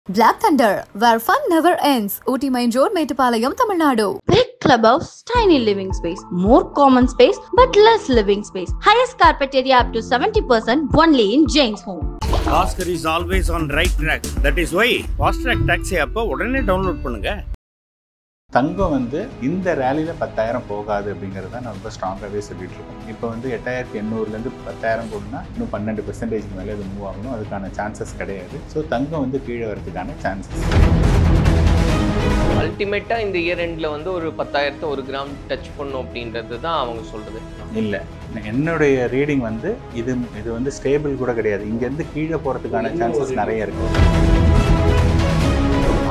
Black Thunder, where fun never ends. Ooty Main Road, Metupalayam, Tamil Nadu. Big clubhouse, tiny living space. More common space, but less living space. Highest carpet area up to 70% only in James Home. Oscar is always on right track. That is why Fast Track Taxi app உடனே download பண்ணுங்க. தங்கம் இந்த ரேலியில் 10,000 போகாது அப்படிங்கிறது தான் நான் ரொம்ப ஸ்ட்ராங்காகவே சொல்லிட்டு இருக்கோம். இப்போ 8,800லேருந்து 10,000 போகணும்னா இன்னும் 12% மேலே அது மூவ் ஆகணும். அதுக்கான சான்சஸ் கிடையாது. ஸோ தங்கம் கீழே வரதுக்கான சான்சஸ். அல்டிமேட்டாக இந்த இயர் எண்டில் ஒரு 10,000 1 கிராம் டச் பண்ணும் அப்படின்றது தான் அவங்க சொல்கிறது. இல்லை, என்னுடைய ரீடிங் இது ஸ்டேபிள் கூட கிடையாது. இங்கேருந்து கீழே போகிறதுக்கான சான்சஸ் நிறைய இருக்குது.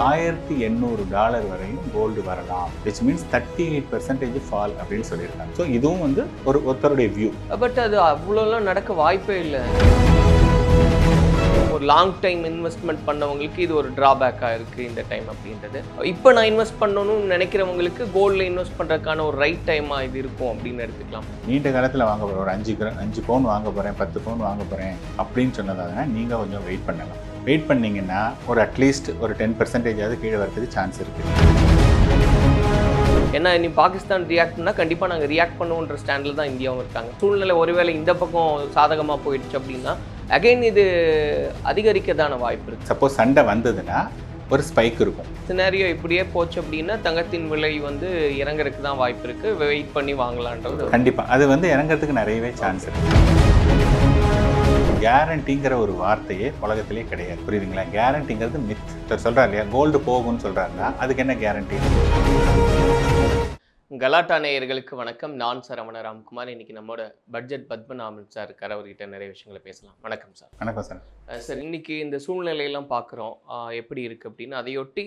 $1,800 வரையும் கோல்டு வரலாம், விச் மீன்ஸ் 38% ஃபால் அப்படின்னு சொல்லியிருக்காங்க. ஸோ இதுவும் ஒருத்தருடைய வியூ. பட் அது அவ்வளோலாம் நடக்க வாய்ப்பே இல்லை. ஒரு லாங் டைம் இன்வெஸ்ட்மெண்ட் பண்ணவங்களுக்கு இது ஒரு ட்ராபேக்காக இருக்குது இந்த டைம் அப்படின்றது. இப்போ நான் இன்வெஸ்ட் பண்ணணும்னு நினைக்கிறவங்களுக்கு கோல்டில் இன்வெஸ்ட் பண்ணுறதுக்கான ஒரு ரைட் டைமாக இது இருக்கும் அப்படின்னு எடுத்துக்கலாம். நீண்ட காலத்தில் வாங்க போகிறேன், ஒரு 5 பவுன் வாங்க போகிறேன், 10 பவுன் வாங்க போகிறேன் அப்படின்னு சொன்னதாங்கன்னா நீங்கள் கொஞ்சம் வெயிட் பண்ணலாம். வெயிட் பண்ணிங்கன்னா ஒரு அட்லீஸ்ட் ஒரு 10% கீழே வரதுக்கு சான்ஸ் இருக்குது. ஏன்னா இனி பாகிஸ்தான் ரியாக்ட் பண்ணால் கண்டிப்பாக நாங்கள் ரியாக்ட் பண்ணுவோன்ற ஸ்டாண்டில் தான் இந்தியாவும் இருக்காங்க. சூழ்நிலை ஒருவேளை இந்த பக்கம் சாதகமாக போயிடுச்சு அப்படின்னா அகைன் இது அதிகரிக்கதான வாய்ப்பு இருக்குது. சப்போஸ் சண்டை வந்ததுன்னா ஒரு ஸ்பைக் இருக்கும். சினாரியோ இப்படியே போச்சு அப்படின்னா தங்கத்தின் விலை இறங்குறதுக்கு தான் வாய்ப்பு இருக்குது. வெயிட் பண்ணி வாங்கலான்றது கண்டிப்பாக அது இறங்குறதுக்கு நிறையவே சான்ஸ் இருக்குது. கேரண்டிங்கிற ஒரு வார்த்தையே உலகத்திலே கிடையாது, புரியுதுங்களா? கேரண்டிங்கிறது மித். சொல்கிறா இல்லையா, கோல்டு போகும்னு சொல்கிறாருன்னா அதுக்கு என்ன கேரண்டி? கலாட்டா நேயர்களுக்கு வணக்கம். நான் சரவண ராம்குமார். இன்னைக்கு நம்மளோட பட்ஜெட் பத்மநாபன் சார் இருக்கார். அவர்கிட்ட நிறைய விஷயங்களை பேசலாம். வணக்கம் சார். வணக்கம் சார். சார், இன்னைக்கு இந்த சூழ்நிலையெல்லாம் பார்க்குறோம் எப்படி இருக்குது அப்படின்னு. அதையொட்டி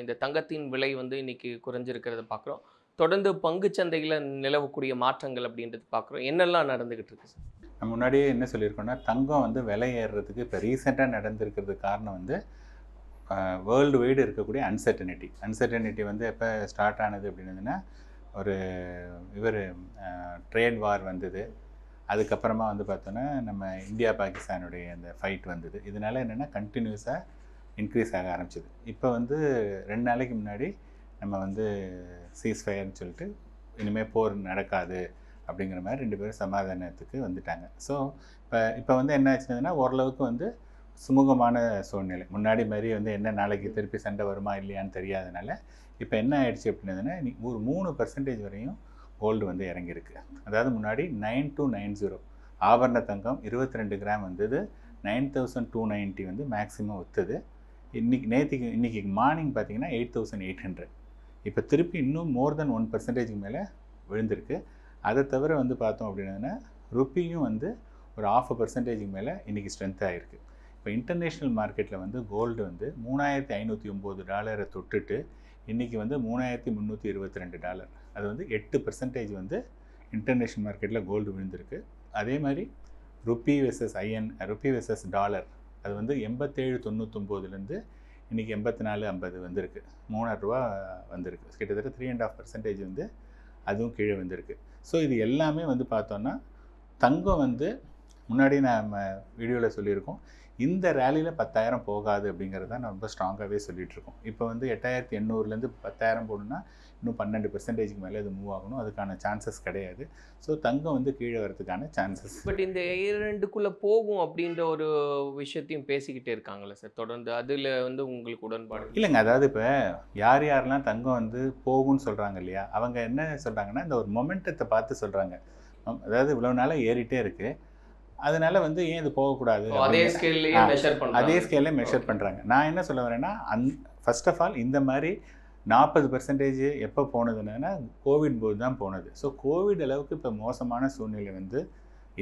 இந்த தங்கத்தின் விலை இன்னைக்கு குறைஞ்சிருக்கிறத பார்க்குறோம். தொடர்ந்து பங்கு சந்தையில் நிலவக்கூடிய மாற்றங்கள் அப்படின்றது பார்க்குறோம். என்னெல்லாம் நடந்துக்கிட்டு இருக்கு சார்? நம்ம முன்னாடியே என்ன சொல்லியிருக்கோம்னா, தங்கம் விலை ஏறுறதுக்கு இப்போ ரீசெண்டாக நடந்திருக்கிறதுக்கு காரணம் வேர்ல்டு வைடு இருக்கக்கூடிய அன்சர்டனிட்டி எப்போ ஸ்டார்ட் ஆனது அப்படின்னதுன்னா, ஒரு ட்ரேட் வார் வந்தது. அதுக்கப்புறமா பார்த்தோன்னா நம்ம இந்தியா பாகிஸ்தானுடைய அந்த ஃபைட் வந்தது. இதனால் என்னென்னா கண்டினியூஸாக இன்க்ரீஸ் ஆக ஆரம்பிச்சிது. இப்போ 2 நாளைக்கு முன்னாடி நம்ம சீஸ்ஃபயர்னு சொல்லிட்டு இனிமேல் போர் நடக்காது அப்படிங்கிற மாதிரி 2 பேரும் சமாதானத்துக்கு வந்துட்டாங்க. ஸோ இப்போ என்ன ஆச்சுன்னா, ஓரளவுக்கு சுமூகமான சூழ்நிலை. முன்னாடி மாதிரி என்ன நாளைக்கு திருப்பி சண்டை வருமா இல்லையான்னு தெரியாதனால இப்போ என்ன ஆயிடுச்சு அப்படின்னதுன்னா, ஒரு 3% வரையும் கோல்டு இறங்கியிருக்கு. அதாவது முன்னாடி 9290 ஆபரண தங்கம் 22 கிராம் 9290 மேக்ஸிமம் விற்றுது. இன்னைக்கு மார்னிங் பார்த்தீங்கன்னா 8800. இப்போ திருப்பி இன்னும் மோர் தென் 1% மேலே விழுந்திருக்கு. அதை தவிர பார்த்தோம் அப்படின்னா ருப்பியும் ஒரு 0.5% மேலே இன்றைக்கி ஸ்ட்ரென்த் ஆகிருக்கு. இப்போ இன்டர்நேஷ்னல் மார்க்கெட்டில் கோல்டு $3,509 தொட்டுட்டு இன்றைக்கி $3,322. அது 8% இன்டர்நேஷ்னல் மார்க்கெட்டில் கோல்டு விழுந்திருக்கு. அதே மாதிரி ருப்பி வெர்சஸ் டாலர் அது 87.99லேருந்து இன்றைக்கி 84.50 வந்திருக்கு. $300 வந்திருக்கு. கிட்டத்தட்ட 3.5% அதுவும் கீழே வந்திருக்கு. ஸோ இது எல்லாமே பார்த்தோன்னா தங்கம் முன்னாடி நம்ம வீடியோவில் சொல்லியிருக்கோம், இந்த ரேலியில் 10,000 போகாது அப்படிங்கிறது தான் நம்ம ரொம்ப ஸ்ட்ராங்காகவே சொல்லிகிட்ருக்கோம். இப்போ 8,800லேருந்து 10,000 போகணுன்னா இன்னும் 12% மேலே அது மூவ் ஆகணும். அதுக்கான சான்சஸ் கிடையாது. ஸோ தங்கம் கீழே வரதுக்கான சான்சஸ். பட் இந்த 2க்குள்ளே போகும் அப்படின்ற ஒரு விஷயத்தையும் பேசிக்கிட்டே இருக்காங்களே சார் தொடர்ந்து. அதில் உங்களுக்கு உடன்பாடு இல்லைங்க. அதாவது இப்போ யாரெல்லாம் தங்கம் போகும்னு சொல்கிறாங்க இல்லையா, அவங்க என்ன சொல்கிறாங்கன்னா, இந்த ஒரு மொமெண்டத்தை பார்த்து சொல்கிறாங்க. அதாவது இவ்வளோ நாளாக ஏறிட்டே இருக்குது, அதனால ஏன் இது போகக்கூடாது, அதே ஸ்கேல்லே மெஷர் பண்ணுறாங்க. நான் என்ன சொல்ல வரேன்னா, ஃபர்ஸ்ட் ஆஃப் ஆல் இந்த மாதிரி 40% எப்போ போனதுன்னா கோவிட் போது தான் போனது. ஸோ கோவிட் அளவுக்கு இப்போ மோசமான சூழ்நிலை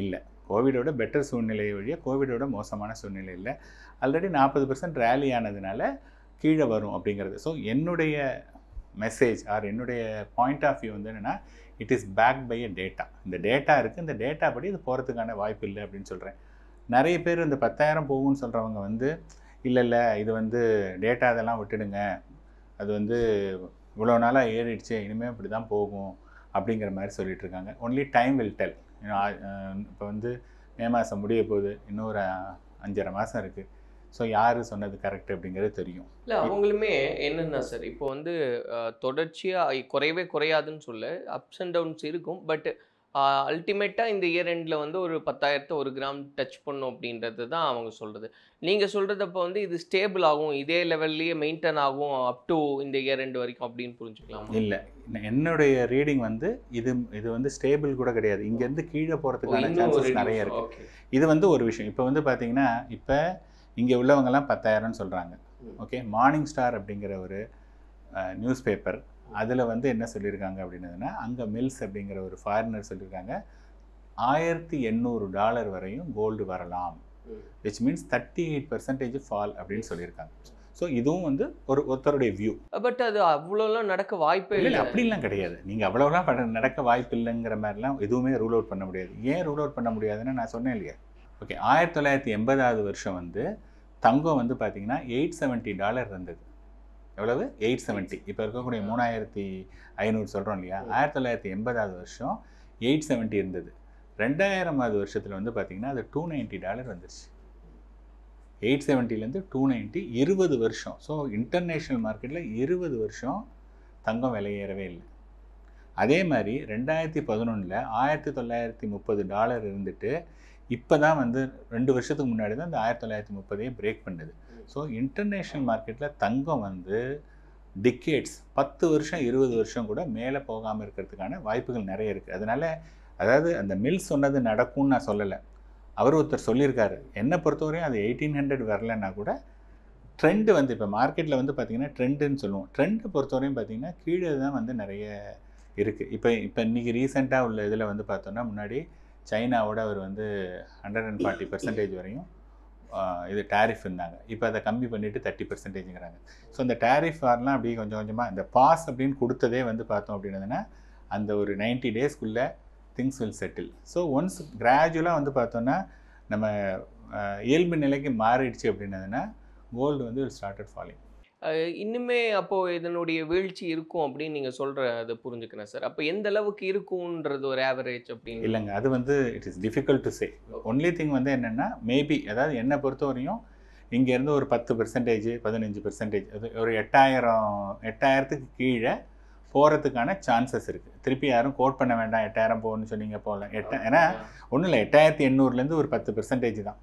இல்லை. கோவிடோட பெட்டர் சூழ்நிலை வழியாக கோவிடோட மோசமான சூழ்நிலை இல்லை. ஆல்ரெடி 40% ரேலி ஆனதுனால கீழே வரும் அப்படிங்கிறது. ஸோ என்னுடைய மெசேஜ் என்னுடைய பாயிண்ட் ஆஃப் வியூ என்னென்னா, it is backed by a data. இந்த டேட்டா இருக்குது, இந்த டேட்டா படி இது போகிறதுக்கான வாய்ப்பு இல்லை அப்படின்னு சொல்கிறேன். நிறைய பேர் இந்த 10,000 போகும்னு சொல்கிறவங்க இல்லை இது டேட்டா அதெல்லாம் விட்டுடுங்க, அது இவ்வளோ நாளாக ஏறிடுச்சு, இனிமேல் இப்படி தான் போகும் அப்படிங்கிற மாதிரி சொல்லிகிட்ருக்காங்க. Only time will tell. இப்போ மே மாதம் முடிய போகுது, இன்னொரு 5.5 மாதம் இருக்குது. ஸோ யார் சொன்னது கரெக்ட் அப்படிங்கிறது தெரியும். இல்லை அவங்களுமே என்னென்னா சார் இப்போ வந்து தொடர்ச்சியாக குறையவே குறையாதுன்னு சொல்ல அப்ஸ் அண்ட் டவுன்ஸ் இருக்கும். பட் அல்டிமேட்டாக இந்த இயர் எண்டில் வந்து ஒரு 10,000 1 கிராம் டச் பண்ணும் அப்படின்றது தான் அவங்க சொல்கிறது. நீங்கள் சொல்கிறது அப்போ வந்து இது ஸ்டேபிள் ஆகும், இதே லெவல்லையே மெயின்டைன் ஆகும் அப் டு இந்த இயர் எண்ட் வரைக்கும் அப்படின்னு புரிஞ்சுக்கலாம்? இல்லை, என்னுடைய ரீடிங் வந்து இது வந்து ஸ்டேபிள் கூட கிடையாது. இங்கேருந்து கீழே போகிறதுக்கான சான்சஸ் நிறைய இருக்குது. இது வந்து ஒரு விஷயம். இப்போ வந்து பார்த்தீங்கன்னா இப்போ இங்கே உள்ளவங்கெல்லாம் 10,000ன்னு சொல்கிறாங்க. ஓகே, மார்னிங் ஸ்டார் அப்படிங்கிற ஒரு நியூஸ் பேப்பர் அதில் வந்து என்ன சொல்லியிருக்காங்க அப்படின்னதுன்னா, அங்கே மில்ஸ் அப்படிங்கிற ஒரு ஃபாரினர் சொல்லியிருக்காங்க $1,800 வரையும் கோல்டு வரலாம், விச் மீன்ஸ் 38% ஃபால் அப்படின்னு சொல்லியிருக்காங்க. ஸோ இதுவும் வந்து ஒருத்தருடைய வியூ. பட் அது அவ்வளோலாம் நடக்க வாய்ப்பே இல்லை, அப்படிலாம் கிடையாது. நீங்கள் அவ்வளோலாம் நடக்க வாய்ப்பு இல்லைங்கிற மாதிரிலாம் எதுவுமே ரூல் அவுட் பண்ண முடியாது. ஏன் ரூல் அவுட் பண்ண முடியாதுன்னு நான் சொன்னேன் இல்லையா? ஓகே, 1980 வருஷம் வந்து தங்கம் வந்து பார்த்தீங்கன்னா $870 இருந்தது. எவ்வளவு? 870. இப்போ இருக்கக்கூடிய 3,500 சொல்கிறோம் இல்லையா? 1980 வருஷம் 870 இருந்தது. 2000 வருஷத்தில் வந்து பார்த்தீங்கன்னா அது $290 வந்துருச்சு. 870லேருந்து 290, 20 வருஷம். ஸோ இன்டர்நேஷ்னல் மார்க்கெட்டில் 20 வருஷம் தங்கம் விலையேறவே இல்லை. அதே மாதிரி 2011 $1,930 இருந்துட்டு இப்போ தான் வந்து 2 வருஷத்துக்கு முன்னாடி தான் இந்த 1930 பிரேக் பண்ணுது. ஸோ இன்டர்நேஷ்னல் மார்க்கெட்டில் தங்கம் வந்து டிகேட்ஸ் 10 வருஷம் 20 வருஷம் கூட மேலே போகாமல் இருக்கிறதுக்கான வாய்ப்புகள் நிறைய இருக்குது. அதனால் அதாவது அந்த மில் சொன்னது நடக்கும்னு நான் சொல்லலை. அவர் ஒருத்தர் சொல்லியிருக்காரு. என்னை பொறுத்தவரையும் அது 1800 வரலைன்னா கூட ட்ரெண்டு வந்து இப்போ மார்க்கெட்டில் வந்து பார்த்திங்கன்னா ட்ரெண்டுன்னு சொல்லுவோம். ட்ரெண்டை பொறுத்தவரையும் பார்த்திங்கன்னா கீழே தான் வந்து நிறைய இருக்குது. இப்போ இன்றைக்கி ரீசெண்டாக உள்ள இதில் வந்து பார்த்தோன்னா முன்னாடி சைனாவோட அவர் வந்து 140% வரையும் இது டேரிஃப் இருந்தாங்க. இப்போ அதை கம்மி பண்ணிவிட்டு 30%ங்கிறாங்க. ஸோ இந்த டேரிஃப் வாரெலாம் அப்படி கொஞ்சம் கொஞ்சமாக இந்த பாஸ் அப்படின்னு கொடுத்ததே வந்து பார்த்தோம் அப்படின்னதுன்னா அந்த ஒரு 90 டேஸ்க்குள்ளே things will settle. So once கிராஜுவலாக வந்து பார்த்தோன்னா நம்ம இயல்பு நிலைக்கு மாறிடுச்சு அப்படின்னதுன்னா கோல்டு வந்து வில் ஸ்டார்டட் ஃபாலிங். இன்னுமே அப்போது இதனுடைய வீழ்ச்சி இருக்கும் அப்படின்னு நீங்கள் சொல்கிற அதை புரிஞ்சுக்கிறேன் சார். அப்போ எந்த அளவுக்கு இருக்குன்றது ஒரு ஆவரேஜ் அப்படின்னு? இல்லைங்க, அது வந்து it is difficult to say. Only thing வந்து என்னென்னா மேபி அதாவது என்னை பொறுத்தவரையும் இங்கேருந்து ஒரு 10%, 15%, அது ஒரு 8,000க்கு கீழே போகிறதுக்கான சான்சஸ் இருக்குது. திருப்பி யாரும் கோட் பண்ண வேண்டாம் 8,000 போகணும்னு சொன்னீங்க போகலாம். ஏன்னா ஒன்றும் இல்லை, 8,800லேருந்து ஒரு 10% தான்.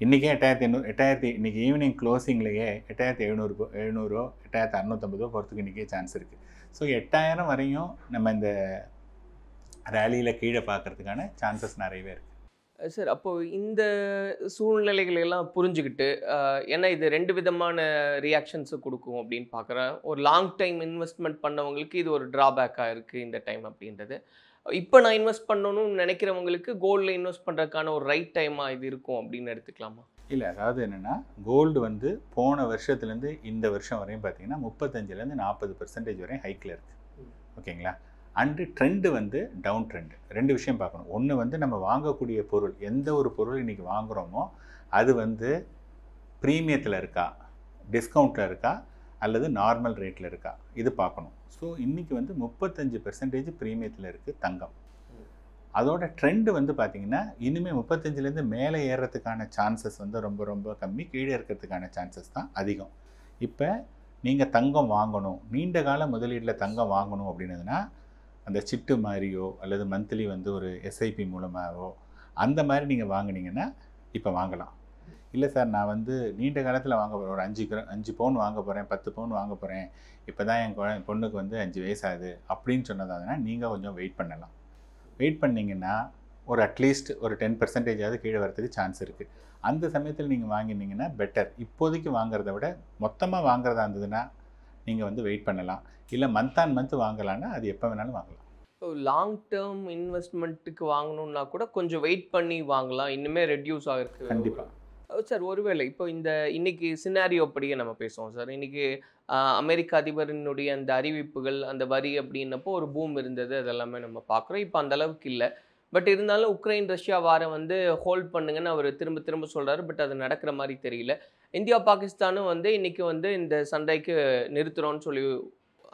இன்றைக்கே 8,800 இன்றைக்கி ஈவினிங் க்ளோசிங்லேயே 8,700 8,650 போகிறதுக்கு இன்றைக்கே சான்ஸ் இருக்குது. ஸோ 8,000 வரையும் நம்ம இந்த ரேலியில் கீழே பார்க்குறதுக்கான சான்சஸ் நிறையவே இருக்குது. சார் அப்போது இந்த சூழ்நிலைகளெல்லாம் புரிஞ்சுக்கிட்டு ஏன்னா இது 2 விதமான ரியாக்ஷன்ஸை கொடுக்கும் அப்படின்னு பார்க்குறேன். ஒரு லாங் டைம் இன்வெஸ்ட்மெண்ட் பண்ணவங்களுக்கு இது ஒரு ட்ராபேக்காக இருக்குது இந்த டைம் அப்படின்றது. இப்போ நான் இன்வெஸ்ட் பண்ணணும்னு நினைக்கிறவங்களுக்கு கோல்டில் இன்வெஸ்ட் பண்ணுறதுக்கான ஒரு ரைட் டைமாக இது இருக்கும் அப்படின்னு எடுத்துக்கலாமா? இல்லை, அதாவது என்னென்னா கோல்டு வந்து போன வருஷத்துலேருந்து இந்த வருஷம் வரையும் பார்த்தீங்கன்னா 35லேருந்து 40% வரையும் ஹைக்கில் இருக்குது. ஓகேங்களா? அண்டு ட்ரெண்டு வந்து டவுன் ட்ரெண்டு. 2 விஷயம் பார்க்கணும். ஒன்று வந்து நம்ம வாங்கக்கூடிய பொருள், எந்த ஒரு பொருள் இன்றைக்கி வாங்குகிறோமோ அது வந்து ப்ரீமியத்தில் இருக்கா, டிஸ்கவுண்ட்டில் இருக்கா, அல்லது நார்மல் ரேட்டில் இருக்கா, இது பார்க்கணும். ஸோ இன்றைக்கி வந்து 35% ப்ரீமியத்தில் இருக்குது தங்கம். அதோட ட்ரெண்டு வந்து பார்த்திங்கன்னா இனிமேல் 35லேருந்து மேலே ஏறுறதுக்கான சான்சஸ் வந்து ரொம்ப ரொம்ப கம்மி, கீழே இருக்கிறதுக்கான சான்சஸ் தான் அதிகம். இப்போ நீங்கள் தங்கம் வாங்கணும், நீண்ட கால முதலீட்டில் தங்கம் வாங்கணும் அப்படின்னதுன்னா அந்த சிட்டு மாதிரியோ அல்லது மந்த்லி வந்து ஒரு எஸ்ஐபி மூலமாகவோ அந்த மாதிரி நீங்கள் வாங்கினீங்கன்னா இப்போ வாங்கலாம். இல்லை சார், நான் வந்து நீண்ட காலத்தில் வாங்க போகிறேன், ஒரு 5 பவுன் வாங்க போகிறேன், 10 பவுன் வாங்க போகிறேன், இப்போ தான் என் பொண்ணுக்கு வந்து 5 வயசு ஆகுது அப்படின்னு சொன்னதாங்கன்னா நீங்கள் கொஞ்சம் வெயிட் பண்ணலாம். வெயிட் பண்ணிங்கன்னா ஒரு அட்லீஸ்ட் ஒரு 10%ஆவது கீழே வரதுக்கு சான்ஸ் இருக்குது. அந்த சமயத்தில் நீங்கள் வாங்கினீங்கன்னா பெட்டர். இப்போதைக்கு வாங்குறத விட மொத்தமாக வாங்குறதா இருந்ததுன்னா நீங்கள் வந்து வெயிட் பண்ணலாம். இல்லை மந்த் ஆன் மந்த் வாங்கலான்னா அது எப்போ வேணாலும் வாங்கலாம். லாங் டேர்ம் இன்வெஸ்ட்மெண்ட்டுக்கு வாங்கணுன்னா கூட கொஞ்சம் வெயிட் பண்ணி வாங்கலாம், இன்னுமே ரெடியூஸ் ஆகிருக்கு. கண்டிப்பாக சார். ஒருவேளை இப்போ இந்த இன்னைக்கு சினாரியோ படியே நம்ம பேசுவோம் சார். இன்னைக்கு அமெரிக்க அதிபரினுடைய அந்த அறிவிப்புகள், அந்த வரி அப்படின்னப்போ ஒரு பூம் இருந்தது, அதெல்லாமே நம்ம பார்க்குறோம். இப்போ அந்த அளவுக்கு இல்லை. பட் இருந்தாலும் உக்ரைன் ரஷ்யா வாரம் வந்து ஹோல்ட் பண்ணுங்கன்னு அவர் திரும்ப திரும்ப சொல்கிறாரு. பட் அது நடக்கிற மாதிரி தெரியல. இந்தியா பாகிஸ்தானும் வந்து இன்றைக்கி வந்து இந்த சண்டைக்கு நிறுத்துகிறோன்னு சொல்லி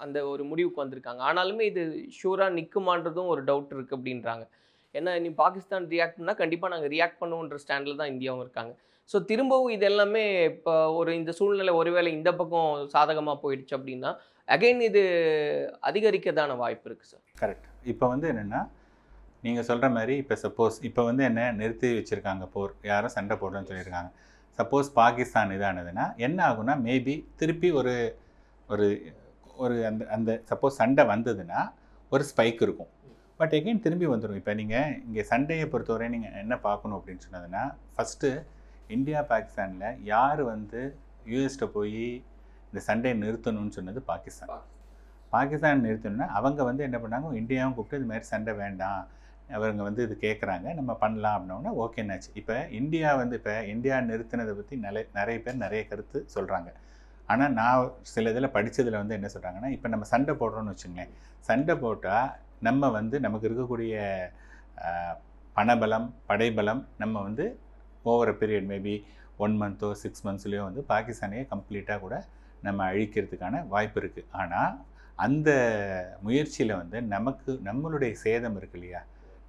அந்த ஒரு முடிவுக்கு வந்திருக்காங்க. ஆனாலுமே இது ஷூராக நிற்குமான்றதும் ஒரு டவுட் இருக்குது அப்படின்றாங்க. ஏன்னா இனி பாகிஸ்தான் ரியாக்ட் பண்ணால் கண்டிப்பாக நாங்கள் ரியாக்ட் பண்ணுவோன்ற ஸ்டாண்டில் தான் இந்தியாவும் இருக்காங்க. ஸோ திரும்பவும் இது எல்லாமே இப்போ ஒரு இந்த சூழ்நிலை ஒருவேளை இந்த பக்கம் சாதகமாக போயிடுச்சு அப்படின்னா அகைன் இது அதிகரிக்கதான வாய்ப்பு இருக்குது சார். கரெக்ட். இப்போ வந்து என்னென்னா நீங்கள் சொல்கிற மாதிரி இப்போ சப்போஸ் இப்போ வந்து என்ன நிறுத்தி வச்சுருக்காங்க போர், யாரும் சண்டை போடுறோன்னு சொல்லியிருக்காங்க. சப்போஸ் பாகிஸ்தான் இதானதுன்னா என்ன ஆகுனா மேபி திருப்பி ஒரு ஒரு ஒரு அந்த அந்த சப்போஸ் சண்டை வந்ததுன்னா ஒரு ஸ்பைக் இருக்கும். பட் எகெயின் திரும்பி வந்துடும். இப்போ நீங்கள் இங்கே சண்டையை பொறுத்தவரை நீங்கள் என்ன பார்க்கணும் அப்படின்னு சொன்னதுன்னா ஃபஸ்ட்டு இந்தியா பாகிஸ்தானில் யார் வந்து யூஎஸ்கிட்ட போய் இந்த சண்டையை நிறுத்தணும்னு சொன்னது பாகிஸ்தான். பாகிஸ்தான் நிறுத்தணும்னா அவங்க வந்து என்ன பண்ணாங்க, இந்தியாவும் கூப்பிட்டு இது மாதிரி சண்டை வேண்டாம், அவங்க வந்து இது கேட்குறாங்க, நம்ம பண்ணலாம் அப்படின்னா ஓகேன்னாச்சு. இப்போ இந்தியா வந்து இப்போ இந்தியா நிறுத்தினதை பற்றி நிறைய பேர் நிறைய கருத்து சொல்கிறாங்க. ஆனால் நான் சில இதில் படித்ததில் வந்து என்ன சொல்கிறாங்கன்னா, இப்போ நம்ம சண்டை போடுறோன்னு வச்சுங்களேன், சண்டை போட்டால் நம்ம வந்து நமக்கு இருக்கக்கூடிய பணபலம் படைபலம் நம்ம வந்து ஓவர பீரியட் மேபி 1 மந்த்தோ 6 மந்த்ஸ்லேயோ வந்து பாகிஸ்தானையே கம்ப்ளீட்டாக கூட நம்ம அழிக்கிறதுக்கான வாய்ப்பு இருக்குது. ஆனால் அந்த முயற்சியில் வந்து நம்மளுடைய சேதம் இருக்கு இல்லையா,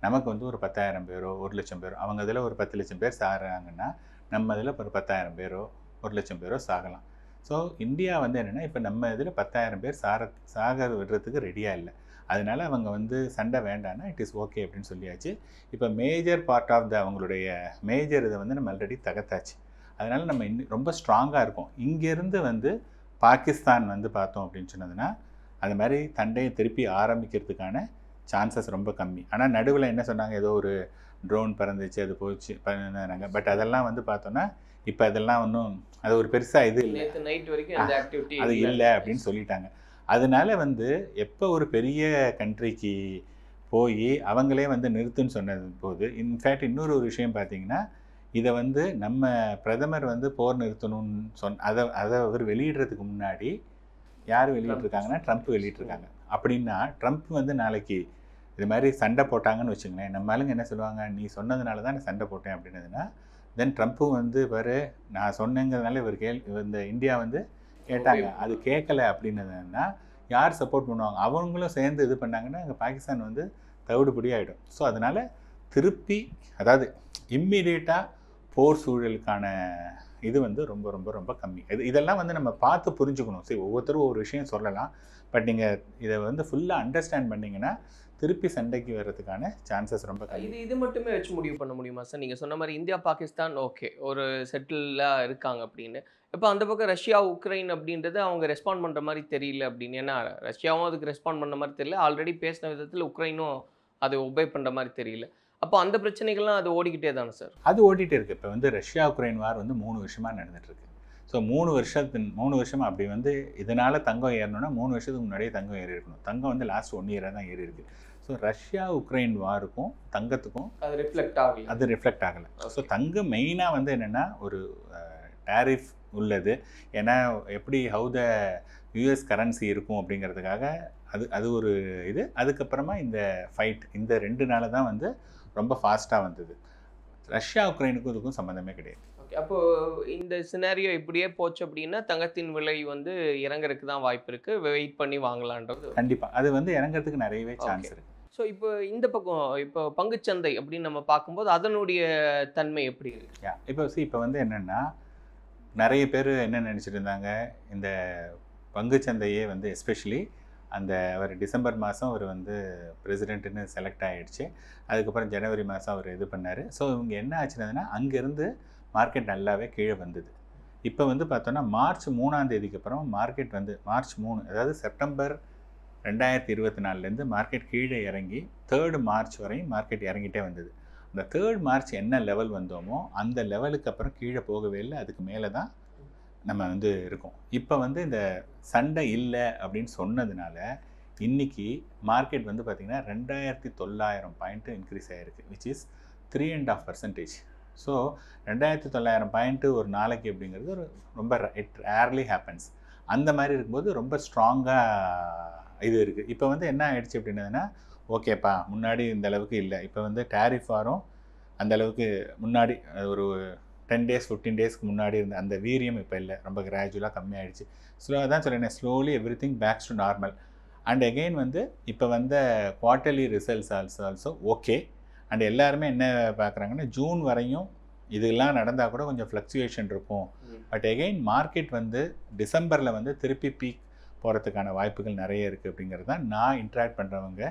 நமக்கு வந்து ஒரு 10,000 பேரோ 1,00,000 பேரோ, அவங்க இதில் ஒரு 10 லட்சம் பேர் சாகிறாங்கன்னா நம்ம இதில் ஒரு 10,000 பேரோ 1,00,000 பேரோ சாகலாம். ஸோ இந்தியா வந்து என்னென்னா இப்போ நம்ம இதில் 10,000 பேர் சாக விடுறதுக்கு ரெடியாக இல்லை. அதனால் அவங்க வந்து சண்டை வேண்டான்னா இட் இஸ் ஓகே அப்படின்னு சொல்லியாச்சு. இப்போ மேஜர் பார்ட் ஆஃப் அவங்களுடைய மேஜர் இதை வந்து நம்ம ஆல்ரெடி தகர்த்தாச்சு. அதனால் நம்ம ரொம்ப ஸ்ட்ராங்காக இருக்கும். இங்கேருந்து வந்து பாகிஸ்தான் வந்து பார்த்தோம் அப்படின்னு சொன்னதுன்னா அது மாதிரி சண்டையை திருப்பி ஆரம்பிக்கிறதுக்கான சான்சஸ் ரொம்ப கம்மி. ஆனால் நடுவில் என்ன சொன்னாங்க, ஏதோ ஒரு ட்ரோன் பறந்துச்சு அது போச்சு பண்ணாங்க. பட் அதெல்லாம் வந்து பார்த்தோன்னா இப்போ அதெல்லாம் ஒன்றும் அது ஒரு பெருசாக இது இல்லை, நைட் வரைக்கும் அது இல்லை அப்படின்னு சொல்லிட்டாங்க. அதனால வந்து எப்போ ஒரு பெரிய கண்ட்ரிக்கு போய் அவங்களே வந்து நிறுத்துன்னு சொன்னது போது, இன்ஃபேக்ட் இன்னொரு ஒரு விஷயம் பார்த்தீங்கன்னா, இதை வந்து நம்ம பிரதமர் வந்து போர் நிறுத்தணும்னு அதை அவர் வெளியிடுறதுக்கு முன்னாடி யார் வெளியிட்ருக்காங்கன்னா ட்ரம்ப் வெளியிட்ருக்காங்க. அப்படின்னா ட்ரம்ப் வந்து நாளைக்கு இது மாதிரி சண்டை போட்டாங்கன்னு வச்சுங்களேன், நம்ம ஆளுங்க என்ன சொல்லுவாங்க, நீ சொன்னதுனால தான் நான் சண்டை போட்டேன் அப்படின்னதுன்னா தென் ட்ரம்ப்பும் வந்து பாரு நான் சொன்னேங்கிறதுனால இந்த இந்தியா வந்து கேட்டாங்க, அது கேட்கலை அப்படின்னதுன்னா யார் சப்போர்ட் பண்ணுவாங்க, அவங்களும் சேர்ந்து இது பண்ணாங்கன்னா அங்கே பாகிஸ்தான் வந்து தவிடுபடி ஆகிடும். ஸோ அதனால் திருப்பி அதாவது இம்மிடியேட்டாக போர் சூழலுக்கான இது வந்து ரொம்ப ரொம்ப ரொம்ப கம்மி. இதெல்லாம் வந்து நம்ம பார்த்து புரிஞ்சுக்கணும். சரி, ஒவ்வொருத்தரும் ஒரு விஷயம் சொல்லலாம், பட் நீங்கள் இதை வந்து ஃபுல்லாக அண்டர்ஸ்டாண்ட் பண்ணிங்கன்னா திருப்பி சண்டைக்கு வர்றதுக்கான சான்சஸ் ரொம்ப கம்மி. இது மட்டுமே வச்சு முடிவு பண்ண முடியுமா சார்? நீங்கள் சொன்ன மாதிரி இந்தியா பாகிஸ்தான் ஓகே ஒரு செட்டிலாக இருக்காங்க அப்படின்னு, இப்போ அந்த பக்கம் ரஷ்யா உக்ரைன் அப்படின்றது அவங்க ரெஸ்பாண்ட் பண்ணுற மாதிரி தெரியல அப்படின்னு. ஏன்னா ரஷ்யாவும் அதுக்கு ரெஸ்பாண்ட் பண்ண மாதிரி தெரியல, ஆல்ரெடி பேசின விதத்தில் உக்ரைனும் அதை ஒபே பண்ணுற மாதிரி தெரியல. அப்போ அந்த பிரச்சனைகள்லாம் அது ஓடிக்கிட்டே தானே சார்? அது ஓடிட்டே இருக்குது. இப்போ வந்து ரஷ்யா உக்ரைன் வார் வந்து 3 வருஷமாக நடந்துகிட்ருக்கு. ஸோ 3 வருஷமாக அப்படி வந்து இதனால் தங்கம் ஏறணும்னா 3 வருஷத்துக்கு முன்னாடியே தங்கம் ஏறி இருக்கணும். தங்கம் வந்து லாஸ்ட் 1 இயராக தான் ஏறி இருக்குது. ஸோ ரஷ்யா உக்ரைன் வாருக்கும் தங்கத்துக்கும் அது ரிஃப்ளெக்ட் ஆகலை. ஸோ தங்கம் மெயினாக வந்து என்னென்னா ஒரு டேரிஃப் உள்ளது. ஏன்னா எப்படி ஹவு த யூஎஸ் கரன்சி இருக்கும் அப்படிங்கிறதுக்காக அது ஒரு இது. அதுக்கப்புறமா இந்த ஃபைட் இந்த 2 நாள் தான் வந்து ரொம்ப ஃபாஸ்ட்டாக வந்தது. ரஷ்யா உக்ரைனுக்கும் இதுக்கும் சம்மந்தமே கிடையாது. ஓகே, அப்போது இந்த சினாரியோ இப்படியே போச்சு அப்படின்னா தங்கத்தின் விலை வந்து இறங்குறதுக்கு தான் வாய்ப்பு இருக்குது, வெயிட் பண்ணி வாங்கலான்றது. கண்டிப்பாக அது வந்து இறங்குறதுக்கு நிறையவே சான்ஸ் இருக்குது. ஸோ இப்போ இந்த பக்கம் இப்போ பங்குச்சந்தை அப்படின்னு நம்ம பார்க்கும்போது அதனுடைய தன்மை எப்படி இருக்கு? இப்போ வந்து என்னென்னா நிறைய பேர் என்ன நினச்சிட்டு இருந்தாங்க, இந்த பங்குச்சந்தையே வந்து எஸ்பெஷலி அந்த அவர் டிசம்பர் மாதம் அவர் வந்து பிரசிடென்ட்டுன்னு செலக்ட் ஆகிடுச்சு. அதுக்கப்புறம் ஜனவரி மாதம் அவர் இது பண்ணார். ஸோ இவங்க என்ன ஆச்சுன்னா அங்கேருந்து மார்க்கெட் நல்லாவே கீழே வந்தது. இப்போ வந்து பார்த்தோன்னா மார்ச் 3ஆம் தேதிக்கு அப்புறம் மார்க்கெட் வந்து மார்ச் 3 அதாவது செப்டம்பர் 2024 மார்க்கெட் கீழே இறங்கி 3rd மார்ச் வரையும் மார்க்கெட் இறங்கிட்டே வந்தது. அந்த 3rd மார்ச் என்ன லெவல் வந்தோமோ அந்த லெவலுக்கு அப்புறம் கீழே போகவே இல்லை, அதுக்கு மேலே தான் நம்ம வந்து இருக்கோம். இப்போ வந்து இந்த சண்டை இல்லை அப்படின்னு சொன்னதுனால இன்றைக்கி மார்க்கெட் வந்து பார்த்திங்கன்னா 2,900 பாயிண்ட்டு இன்க்ரீஸ் ஆகிருக்கு, விச் இஸ் 3.5%. ஸோ 2,900 பாயிண்ட்டு ஒரு நாளைக்கு அப்படிங்கிறது ஒரு ரொம்ப இட் ரேர்லி ஹேப்பன்ஸ். அந்த மாதிரி இருக்கும்போது ரொம்ப ஸ்ட்ராங்காக இது இருக்குது. இப்போ வந்து என்ன ஆகிடுச்சு அப்படின்னதுன்னா, ஓகேப்பா முன்னாடி இந்த அளவுக்கு இல்லை, இப்போ வந்து டேரிஃப் வாரம் அந்த அளவுக்கு முன்னாடி ஒரு 10 days 15 டேஸ்க்கு முன்னாடி இருந்த அந்த வீரியம் இப்போ இல்லை, ரொம்ப கிராஜுவலாக கம்மியாகிடுச்சு. அதான் சொல்கிறேன், slowly everything backs to normal. And again வந்து இப்போ வந்த quarterly results also okay. And எல்லாருமே என்ன பார்க்குறாங்கன்னா ஜூன் வரையும் இதெல்லாம் நடந்தால் கூட கொஞ்சம் ஃப்ளக்சுவேஷன் இருக்கும். பட் எகெயின் மார்க்கெட் வந்து டிசம்பரில் வந்து திருப்பி பீக் போகிறதுக்கான வாய்ப்புகள் நிறைய இருக்குது அப்படிங்கிறது தான் நான் இன்ட்ராக்ட் பண்ணுறவங்க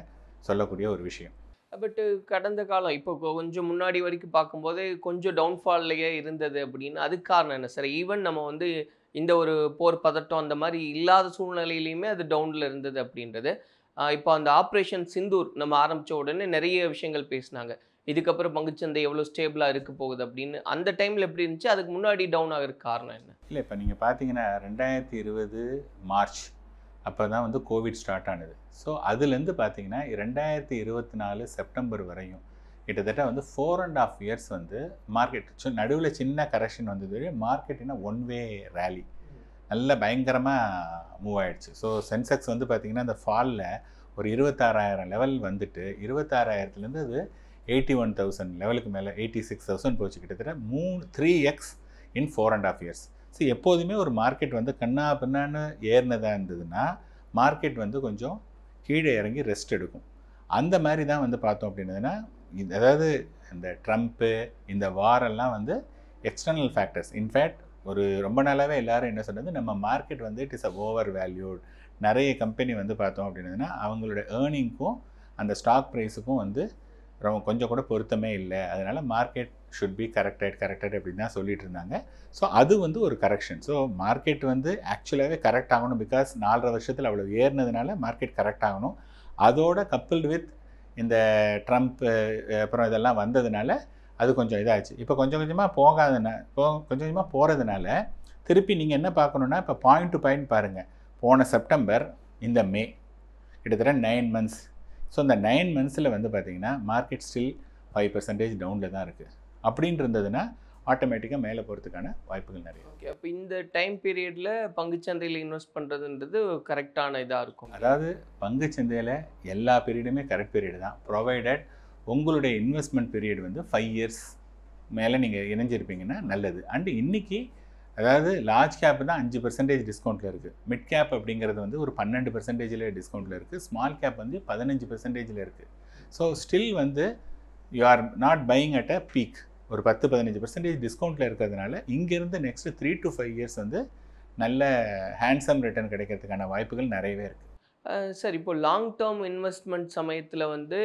சொல்லக்கூடிய ஒரு விஷயம். பட்டு கடந்த காலம் இப்போ கொஞ்சம் முன்னாடி வரைக்கும் பார்க்கும்போது கொஞ்சம் டவுன்ஃபால்லையே இருந்தது அப்படின்னு அதுக்கு காரணம் என்ன சார்? ஈவன் நம்ம வந்து இந்த ஒரு போர் பதட்டம் அந்த மாதிரி இல்லாத சூழ்நிலையிலையுமே அது டவுனில் இருந்தது அப்படின்றது. இப்போ அந்த ஆப்ரேஷன் சிந்தூர் நம்ம ஆரம்பித்த உடனே நிறைய விஷயங்கள் பேசினாங்க. இதுக்கப்புறம் பங்குச்சந்தை எவ்வளோ ஸ்டேபிளாக இருக்க போகுது அப்படின்னு. அந்த டைமில் எப்படி இருந்துச்சு? அதுக்கு முன்னாடி டவுன் ஆகிறதுக்கு காரணம் என்ன? இல்லை, இப்போ நீங்கள் பார்த்தீங்கன்னா 2020 மார்ச் அப்போ தான் வந்து கோவிட் ஸ்டார்ட் ஆனது. ஸோ அதுலேருந்து பார்த்தீங்கன்னா 2024 செப்டம்பர் வரையும் கிட்டத்தட்ட வந்து 4.5 இயர்ஸ் வந்து மார்க்கெட் நடுவில் சின்ன கரெக்ஷன் வந்தது. மார்க்கெட் என்ன ஒன் வே ரேலி நல்ல பயங்கரமாக மூவ் ஆகிடுச்சு. ஸோ சென்செக்ஸ் வந்து பார்த்திங்கன்னா அந்த ஃபாலில் ஒரு 26,000 லெவல் வந்துட்டு 26,000லேருந்து அது 81,000 லெவலுக்கு மேலே 86,000 போச்சு. கிட்டத்தட்ட 3x இன் 4.5 இயர்ஸ். ஸோ எப்போதுமே ஒரு மார்க்கெட் வந்து கண்ணா பின்னான்னு ஏறினதாக இருந்ததுன்னா மார்க்கெட் வந்து கொஞ்சம் கீழே இறங்கி ரெஸ்ட் எடுக்கும். அந்த மாதிரி தான் வந்து பார்த்தோம் அப்படின்னதுன்னா அதாவது இந்த ட்ரம்ப்பு இந்த வாரெல்லாம் வந்து எக்ஸ்டர்னல் ஃபேக்டர்ஸ். இன்ஃபேக்ட் ஒரு ரொம்ப நாளாகவே எல்லோரும் என்ன சொல்கிறது, நம்ம மார்க்கெட் வந்து it is a over valued. நிறைய கம்பெனி வந்து பார்த்தோம் அப்படின்னதுன்னா அவங்களோட ஏர்னிங்க்கும் அந்த ஸ்டாக் ப்ரைஸுக்கும் வந்து கொஞ்சம் கூட பொருத்தமே இல்லை. அதனால் மார்க்கெட் ஷுட் பி கரெக்டட் அப்படின்னு தான் சொல்லிட்டு இருந்தாங்க. ஸோ அது வந்து ஒரு கரெக்ஷன். ஸோ மார்க்கெட் வந்து ஆக்சுவலாகவே கரெக்ட் ஆகணும். பிகாஸ் 4.5 வருஷத்தில் அவ்வளோ ஏறினதுனால மார்க்கெட் கரெக்ட் ஆகணும். அதோட கப்பிள்டு வித் இந்த ட்ரம்ப் அப்புறம் இதெல்லாம் வந்ததுனால அது கொஞ்சம் இதாகிடுச்சு. இப்போ கொஞ்சம் கொஞ்சமாக போகிறதுனால திருப்பி நீங்கள் என்ன பார்க்கணுன்னா இப்போ பாயிண்ட் டு பாயிண்ட் பாருங்கள். போன செப்டம்பர் இந்த மே கிட்டத்தட்ட 9 months. ஸோ இந்த 9 monthஸில் வந்து பார்த்திங்கன்னா மார்க்கெட் ஸ்டில் 5% டவுனில் தான் இருக்குது. அப்படின்னு இருந்ததுன்னா ஆட்டோமேட்டிக்காக மேலே போகிறதுக்கான வாய்ப்புகள் நிறைய. ஓகே, அப்போ இந்த டைம் பீரியடில் பங்குச்சந்தையில் இன்வெஸ்ட் பண்ணுறதுன்றது கரெக்டான இதாக இருக்கும். அதாவது பங்குச்சந்தையில் எல்லா பீரியடுமே கரெக்ட் பீரியடு தான், ப்ரொவைடட் உங்களுடைய இன்வெஸ்ட்மெண்ட் பீரியட் வந்து 5 years மேலே நீங்கள் இணைஞ்சிருப்பீங்கன்னா நல்லது. அண்டு இன்றைக்கி அதாவது லார்ஜ் கேப் தான் 5% டிஸ்கவுண்ட்டில் இருக்குது. மிட் கேப் அப்படிங்கிறது வந்து ஒரு 12% டிஸ்கவுண்ட்டில் இருக்குது. ஸ்மால் கேப் வந்து 15% இருக்குது. ஸோ ஸ்டில் வந்து you are not buying at a peak. ஒரு 10-15% டிஸ்கவுண்ட்டில் இருக்கிறதுனால இங்கேருந்து நெக்ஸ்ட் 3 to 5 years வந்து நல்ல ஹேண்ட்ஸம் ரிட்டர்ன் கிடைக்கிறதுக்கான வாய்ப்புகள் நிறையவே இருக்குது. சார், இப்போ லாங் டேர்ம் இன்வெஸ்ட்மெண்ட் சமயத்தில் வந்து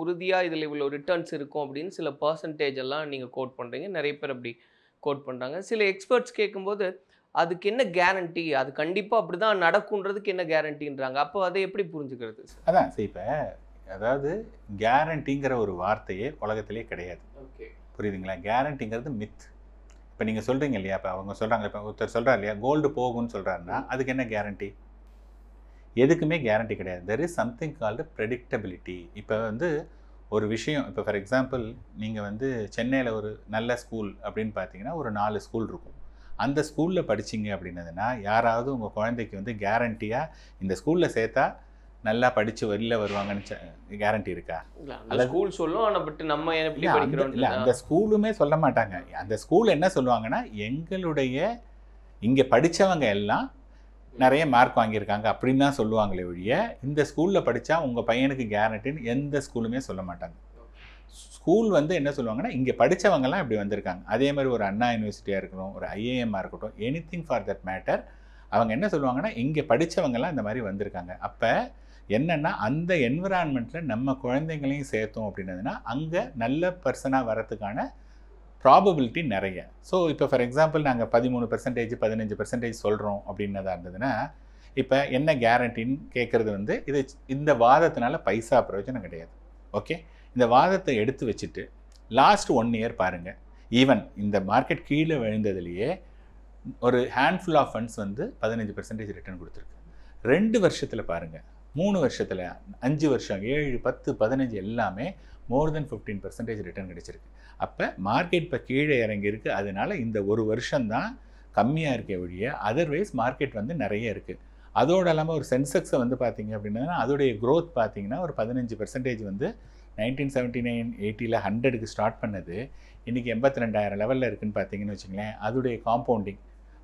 உறுதியாக இதில் இவ்வளோ ரிட்டர்ன்ஸ் இருக்கும் அப்படின்னு சில பர்சன்டேஜ் எல்லாம் நீங்கள் கோட் பண்ணுறீங்க. நிறைய பேர் அப்படி கோட் பண்ணுறாங்க. சில எக்ஸ்பர்ட்ஸ் கேட்கும்போது அதுக்கு என்ன கேரண்டி, அது கண்டிப்பாக அப்படி தான் நடக்குன்றதுக்கு என்ன கேரண்டின்றாங்க. அப்போ அதை எப்படி புரிஞ்சுக்கிறது? அதான் சரி, இப்போ அதாவது கேரண்டிங்கிற ஒரு வார்த்தையே உலகத்திலே கிடையாது. ஓகே, புரியுதுங்களா? கேரண்டிங்கிறது மித். இப்போ நீங்கள் சொல்கிறீங்க இல்லையா, இப்போ அவங்க சொல்கிறாங்க, இப்போ ஒருத்தர் சொல்கிறார் இல்லையா கோல்டு போகும்னு சொல்கிறாருன்னா அதுக்கு என்ன கேரண்டி? எதுக்குமே கேரண்டி கிடையாது. There is something called predictability. இப்போ வந்து ஒரு விஷயம், இப்போ ஃபார் எக்ஸாம்பிள் நீங்கள் வந்து சென்னையில் ஒரு நல்ல ஸ்கூல் அப்படின்னு பார்த்தீங்கன்னா ஒரு 4 ஸ்கூல் இருக்கும். அந்த ஸ்கூலில் படிச்சிங்க அப்படின்னதுன்னா யாராவது உங்கள் குழந்தைக்கு வந்து கேரண்டியாக இந்த ஸ்கூலில் சேர்த்தா நல்லா படித்து வெளில வருவாங்கன்னு கேரண்டி இருக்கா? அல்ல, ஸ்கூல் சொல்லும், ஆனால் பட் நம்ம எப்படி படிக்கிறோம் இல்லை, அந்த ஸ்கூலுமே சொல்ல மாட்டாங்க. அந்த ஸ்கூல் என்ன சொல்லுவாங்கன்னா எங்களுடைய இங்கே படித்தவங்க எல்லாம் நிறைய மார்க் வாங்கியிருக்காங்க அப்படின்னு தான் சொல்லுவாங்களே ஒழிய இந்த ஸ்கூலில் படித்தா உங்கள் பையனுக்கு கேரண்டின்னு எந்த ஸ்கூலுமே சொல்ல மாட்டாங்க. ஸ்கூல் வந்து என்ன சொல்லுவாங்கன்னா இங்கே படித்தவங்கலாம் இப்படி வந்திருக்காங்க. அதே மாதிரி ஒரு அண்ணா யூனிவர்சிட்டியாக இருக்கட்டும், ஒரு ஐஏஎம்மாக இருக்கட்டும், எனிதிங் ஃபார் தட் மேட்டர், அவங்க என்ன சொல்லுவாங்கன்னா இங்கே படித்தவங்கலாம் இந்த மாதிரி வந்திருக்காங்க. அப்போ என்னென்னா அந்த என்விரான்மெண்ட்டில் நம்ம குழந்தைங்களையும் சேர்த்தோம் அப்படின்னதுன்னா அங்கே நல்ல பர்சனாக வரத்துக்கான ப்ராபபிலிட்டி நிறைய. ஸோ இப்போ ஃபார் எக்ஸாம்பிள் நாங்கள் 13% 15% சொல்கிறோம் அப்படின்னதாக இருந்ததுன்னா இப்போ என்ன கேரண்டின்னு கேட்குறது வந்து இந்த வாதத்தினால பைசா பிரயோஜனம் கிடையாது. ஓகே, இந்த வாதத்தை எடுத்து வச்சுட்டு லாஸ்ட் 1 year பாருங்கள். ஈவன் இந்த மார்க்கெட் கீழே விழுந்ததுலேயே ஒரு ஹேண்ட்ஃபுல் ஆஃப் ஃபண்ட்ஸ் வந்து 15% ரிட்டர்ன் கொடுத்துருக்கு. 2 வருஷத்தில் பாருங்கள், 3 வருஷத்தில், 5 வருஷம், 7, 10, 15 எல்லாமே மோர் தென் 15% ரிட்டர்ன் கிடைச்சிருக்கு. அப்போ மார்க்கெட் இப்போ கீழே இறங்கியிருக்கு. அதனால் இந்த ஒரு வருஷம்தான் கம்மியாக இருக்க ஒழிய அதர்வைஸ் மார்க்கெட் வந்து நிறைய இருக்குது. அதோடு இல்லாமல் ஒரு சென்செக்ஸை வந்து பார்த்திங்க அப்படின்னா அதோடைய க்ரோத் பார்த்திங்கன்னா ஒரு 15% வந்து 1979-80 100க்கு ஸ்டார்ட் பண்ணது இன்றைக்கி 82,000 லெவலில் இருக்குதுன்னு பார்த்தீங்கன்னு வச்சுங்களேன். அதோடைய காம்பவுண்டிங்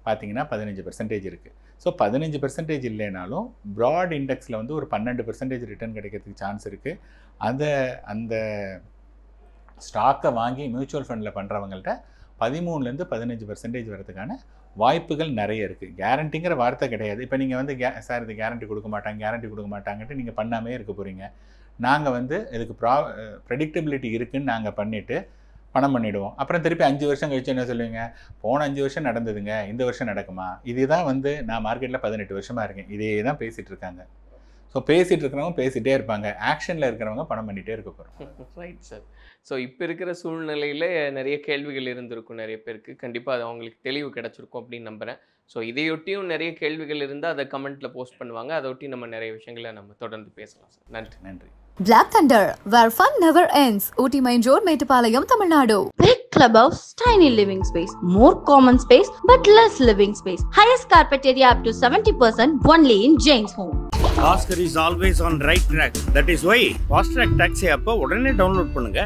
பார்த்திங்கன்னா 15% இருக்குது. ஸோ 15% இல்லைனாலும் ப்ராட் இண்டெக்ஸில் வந்து ஒரு 12% ரிட்டர்ன் கிடைக்கிறதுக்கு சான்ஸ் இருக்குது. அந்த ஸ்டாக்கை வாங்கி மியூச்சுவல் ஃபண்டில் பண்ணுறவங்கள்ட்ட 13% 15% வரதுக்கான வாய்ப்புகள் நிறைய இருக்குது. கேரண்டிங்கிற வார்த்தை கிடையாது. இப்போ நீங்கள் வந்து சார் இது கேரண்டி கொடுக்க மாட்டாங்கன்ட்டு நீங்கள் பண்ணாமே இருக்க போகிறீங்க. நாங்கள் வந்து இதுக்கு ப்ரெடிக்டபிலிட்டி இருக்குதுன்னு நாங்கள் பண்ணிவிட்டு பணம் பண்ணிவிடுவோம். அப்புறம் திருப்பி 5 வருஷம் கழிச்சு என்ன சொல்லுவீங்க, போன 5 வருஷம் நடந்ததுங்க, இந்த வருஷம் நடக்குமா? இதுதான் வந்து நான் மார்க்கெட்டில் 18 வருஷமாக இருக்கேன், இதே தான் பேசிகிட்டு இருக்காங்க. ஸோ பேசிகிட்டு இருக்கிறவங்க பேசிகிட்டே இருப்பாங்க, ஆக்ஷனில் இருக்கிறவங்க பணம் பண்ணிகிட்டே இருக்க போகிறோம். Right sir. ஸோ இப்போ இருக்கிற சூழ்நிலையில் நிறைய கேள்விகள் இருந்திருக்கும் நிறைய பேருக்கு. கண்டிப்பாக அது அவங்களுக்கு தெளிவு கிடச்சிருக்கும் அப்படின்னு நம்புகிறேன். ஸோ இதையொட்டியும் நிறைய கேள்விகள் இருந்தால் அதை கமெண்ட்டில் போஸ்ட் பண்ணுவாங்க. அதை ஒட்டி நம்ம நிறைய விஷயங்களை நம்ம தொடர்ந்து பேசலாம் சார். நன்றி. நன்றி. Black Thunder, where fun never ends. Ooty Main Road, Mettupalayam, Tamil Nadu. Big clubhouse, tiny living space, more common space but less living space. Highest carpet area up to 70% only in James Home. Oscar is always on right track. That is why Fast Track Taxi app உடனே download பண்ணுங்க.